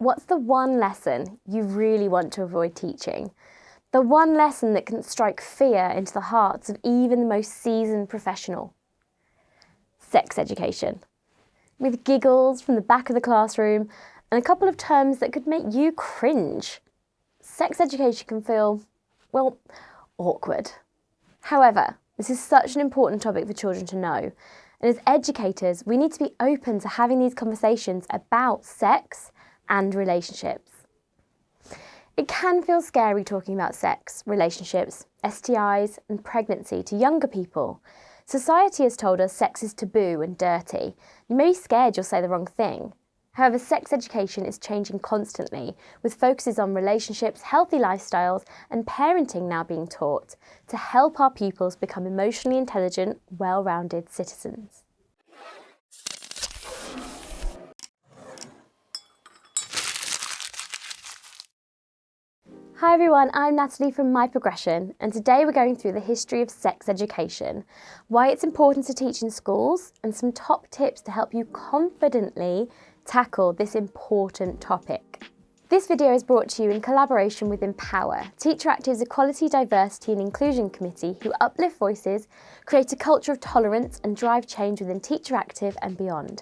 What's the one lesson you really want to avoid teaching? The one lesson that can strike fear into the hearts of even the most seasoned professional? Sex education. With giggles from the back of the classroom and a couple of terms that could make you cringe. Sex education can feel, well, awkward. However, this is such an important topic for children to know. And as educators, we need to be open to having these conversations about sex and relationships. It can feel scary talking about sex, relationships, STIs and pregnancy to younger people. Society has told us sex is taboo and dirty. You may be scared you'll say the wrong thing. However, sex education is changing constantly, with focuses on relationships, healthy lifestyles and parenting now being taught to help our pupils become emotionally intelligent, well-rounded citizens. Hi everyone, I'm Natalie from My-progresion, and today we're going through the history of sex education, why it's important to teach in schools, and some top tips to help you confidently tackle this important topic. This video is brought to you in collaboration with Empower, Teacher Active's Equality, Diversity and Inclusion Committee, who uplift voices, create a culture of tolerance and drive change within Teacher Active and beyond.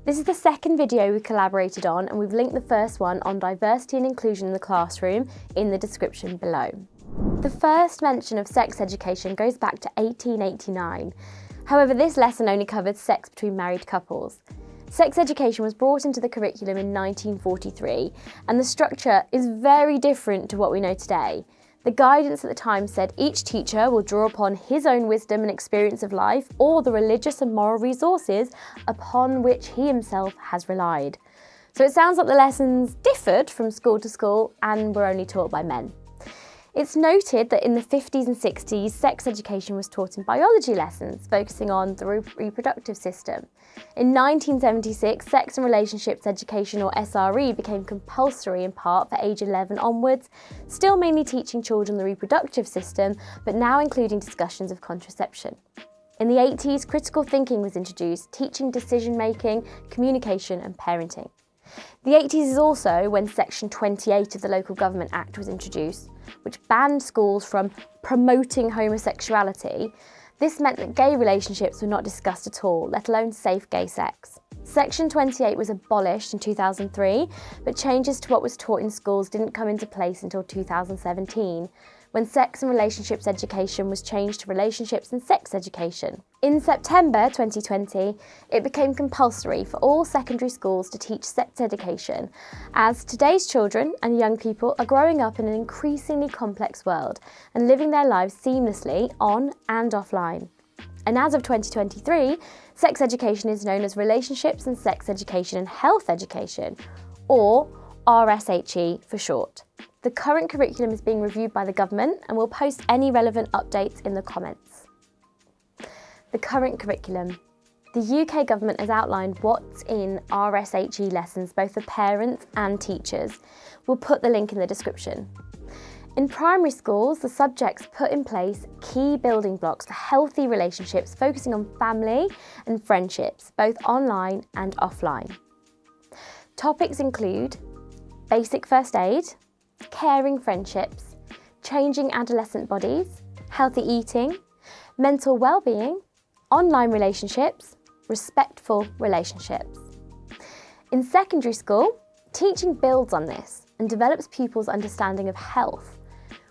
This is the second video we collaborated on, and we've linked the first one on diversity and inclusion in the classroom in the description below. The first mention of sex education goes back to 1889. However, this lesson only covered sex between married couples. Sex education was brought into the curriculum in 1943, and the structure is very different to what we know today. The guidance at the time said each teacher will draw upon his own wisdom and experience of life or the religious and moral resources upon which he himself has relied. So it sounds like the lessons differed from school to school and were only taught by men. It's noted that in the 50s and 60s, sex education was taught in biology lessons, focusing on the reproductive system. In 1976, sex and relationships education, or SRE, became compulsory in part for age 11 onwards, still mainly teaching children the reproductive system, but now including discussions of contraception. In the 80s, critical thinking was introduced, teaching decision-making, communication and parenting. The 80s is also when Section 28 of the Local Government Act was introduced, which banned schools from promoting homosexuality. This meant that gay relationships were not discussed at all, let alone safe gay sex. Section 28 was abolished in 2003, but changes to what was taught in schools didn't come into place until 2017, when sex and relationships education was changed to relationships and sex education. In September 2020, it became compulsory for all secondary schools to teach sex education, as today's children and young people are growing up in an increasingly complex world and living their lives seamlessly on and offline. And as of 2023, sex education is known as Relationships and Sex Education and Health Education, or RSHE for short. The current curriculum is being reviewed by the government, and we'll post any relevant updates in the comments. The current curriculum. The UK government has outlined what's in RSHE lessons, both for parents and teachers. We'll put the link in the description. In primary schools, the subjects put in place key building blocks for healthy relationships, focusing on family and friendships, both online and offline. Topics include basic first aid, caring friendships, changing adolescent bodies, healthy eating, mental well-being, online relationships, respectful relationships. In secondary school, teaching builds on this and develops pupils' understanding of health,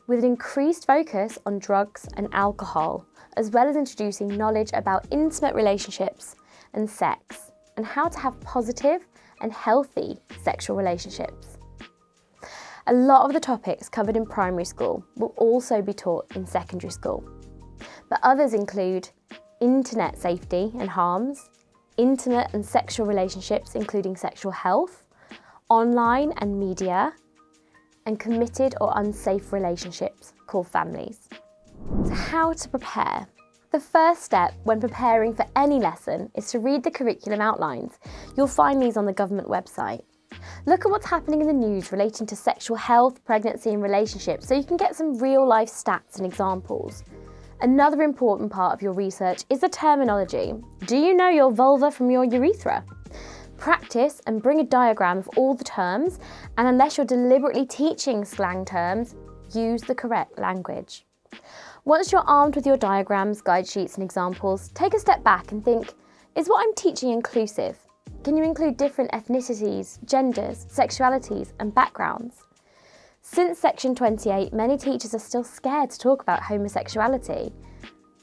with an increased focus on drugs and alcohol, as well as introducing knowledge about intimate relationships and sex, and how to have positive and healthy sexual relationships. A lot of the topics covered in primary school will also be taught in secondary school, but others include internet safety and harms, intimate and sexual relationships including sexual health, online and media, and committed or unsafe relationships called families. So how to prepare? The first step when preparing for any lesson is to read the curriculum outlines. You'll find these on the government website. Look at what's happening in the news relating to sexual health, pregnancy and relationships so you can get some real life stats and examples. Another important part of your research is the terminology. Do you know your vulva from your urethra? Practice and bring a diagram of all the terms, and unless you're deliberately teaching slang terms, use the correct language. Once you're armed with your diagrams, guide sheets and examples, take a step back and think, is what I'm teaching inclusive? Can you include different ethnicities, genders, sexualities and backgrounds? Since Section 28, many teachers are still scared to talk about homosexuality,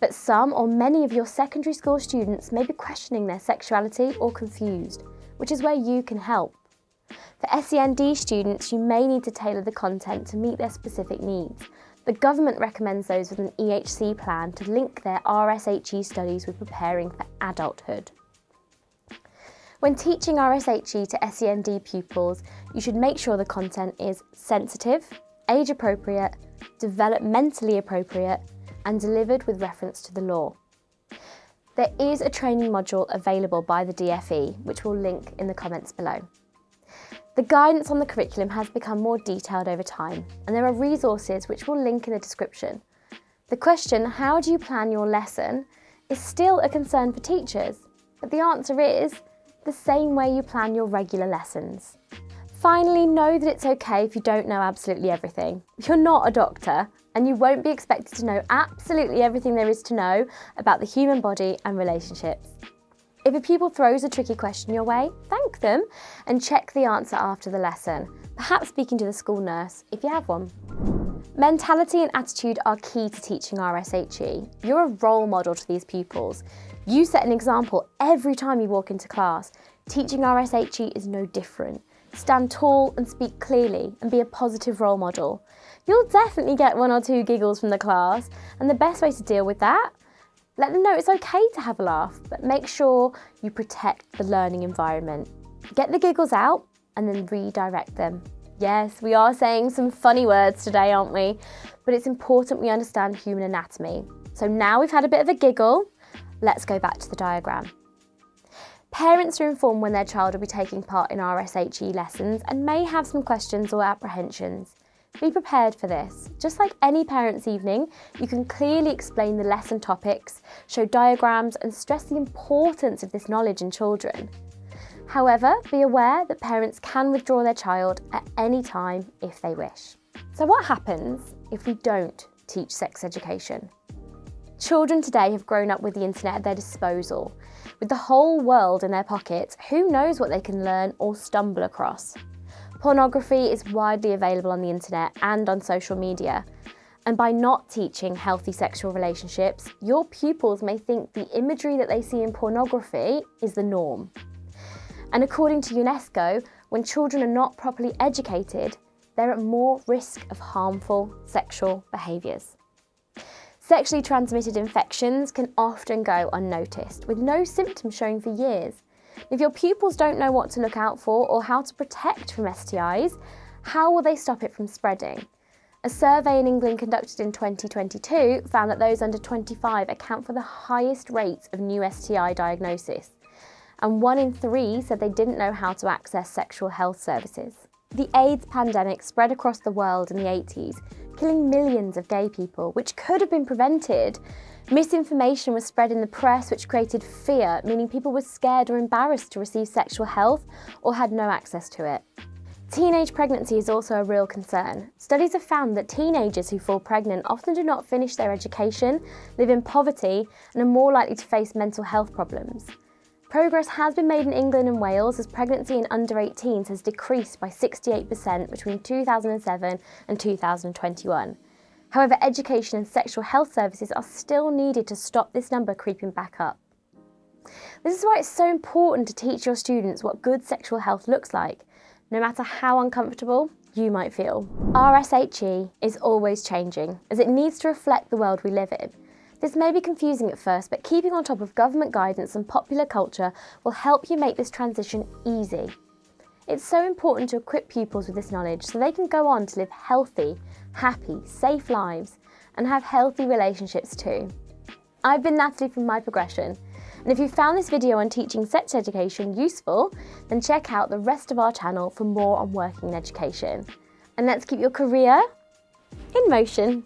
but some or many of your secondary school students may be questioning their sexuality or confused, which is where you can help. For SEND students, you may need to tailor the content to meet their specific needs. The government recommends those with an EHC plan to link their RSHE studies with preparing for adulthood. When teaching RSHE to SEND pupils, you should make sure the content is sensitive, age appropriate, developmentally appropriate, and delivered with reference to the law. There is a training module available by the DFE, which we'll link in the comments below. The guidance on the curriculum has become more detailed over time, and there are resources which we'll link in the description. The question, how do you plan your lesson, is still a concern for teachers, but the answer is the same way you plan your regular lessons. Finally, know that it's okay if you don't know absolutely everything. You're not a doctor, and you won't be expected to know absolutely everything there is to know about the human body and relationships. If a pupil throws a tricky question your way, thank them and check the answer after the lesson, perhaps speaking to the school nurse if you have one. Mentality and attitude are key to teaching RSHE. You're a role model to these pupils. You set an example every time you walk into class. Teaching RSHE is no different. Stand tall and speak clearly and be a positive role model. You'll definitely get 1 or 2 giggles from the class, and the best way to deal with that? Let them know it's okay to have a laugh, but make sure you protect the learning environment. Get the giggles out and then redirect them. Yes, we are saying some funny words today, aren't we? But it's important we understand human anatomy. So now we've had a bit of a giggle, let's go back to the diagram. Parents are informed when their child will be taking part in RSHE lessons and may have some questions or apprehensions. Be prepared for this. Just like any parents' evening, you can clearly explain the lesson topics, show diagrams and stress the importance of this knowledge in children. However, be aware that parents can withdraw their child at any time if they wish. So what happens if we don't teach sex education? Children today have grown up with the internet at their disposal. With the whole world in their pockets, who knows what they can learn or stumble across? Pornography is widely available on the internet and on social media. And by not teaching healthy sexual relationships, your pupils may think the imagery that they see in pornography is the norm. And according to UNESCO, when children are not properly educated, they're at more risk of harmful sexual behaviours. Sexually transmitted infections can often go unnoticed, with no symptoms showing for years. If your pupils don't know what to look out for or how to protect from STIs, how will they stop it from spreading? A survey in England conducted in 2022 found that those under 25 account for the highest rates of new STI diagnosis, and 1 in 3 said they didn't know how to access sexual health services. The AIDS pandemic spread across the world in the 80s, killing millions of gay people, which could have been prevented. Misinformation was spread in the press, which created fear, meaning people were scared or embarrassed to receive sexual health or had no access to it. Teenage pregnancy is also a real concern. Studies have found that teenagers who fall pregnant often do not finish their education, live in poverty, and are more likely to face mental health problems. Progress has been made in England and Wales as pregnancy in under 18s has decreased by 68% between 2007 and 2021. However, education and sexual health services are still needed to stop this number creeping back up. This is why it's so important to teach your students what good sexual health looks like, no matter how uncomfortable you might feel. RSHE is always changing, as it needs to reflect the world we live in. This may be confusing at first, but keeping on top of government guidance and popular culture will help you make this transition easy. It's so important to equip pupils with this knowledge so they can go on to live healthy, happy, safe lives and have healthy relationships too. I've been Natalie from My-Progresion, and if you found this video on teaching sex education useful, then check out the rest of our channel for more on working in education. And let's keep your career in motion.